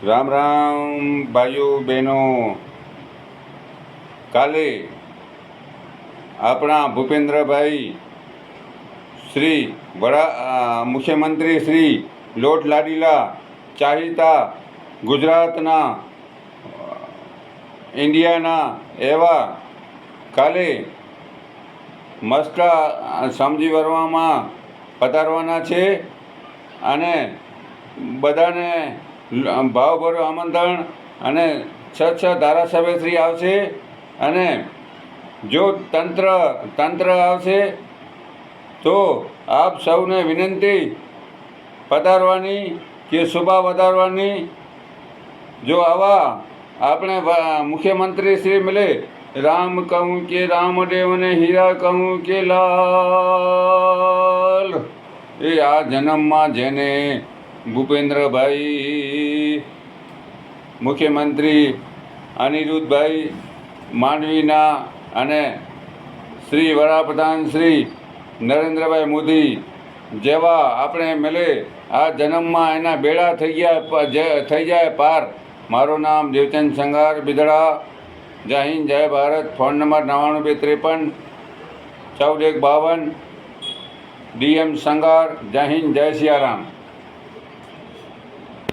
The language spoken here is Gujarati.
રામ રામ ભાઈઓ બહેનો. કાલે આપણા ભૂપેન્દ્રભાઈ શ્રી મુખ્યમંત્રી શ્રી લોટ લાડીલા ચાહીતા ગુજરાતના ઇન્ડિયાના એવા કાલે મસ્ત સમજી વરવામાં પધારવાના છે અને બધાને ભાવભર્યું આમંત્રણ અને છ ધારાસભ્યશ્રી આવશે અને જો તંત્ર આવશે તો આપ સૌને વિનંતી પધારવાની કે શોભા વધારવાની. જો આવા આપણે મુખ્યમંત્રી શ્રી મળે, રામ કહું કે રામદેવને હીરા કહું કે લાલ. એ આ જન્મમાં જેને ભૂપેન્દ્રભાઈ મુખ્યમંત્રી અનિરુદ્ધભાઈ માંડવીના અને શ્રી વડાપ્રધાન શ્રી નરેન્દ્રભાઈ મોદી જેવા આપણે મળે, આ જન્મમાં એના બેડા થઈ જાય પાર. મારું નામ દેવચંદ સંઘાર બિદડા. જય હિન્દ, જય ભારત. Phone number 9953 1452. DM સંઘાર. જય હિન્દ, જય સિયારામ.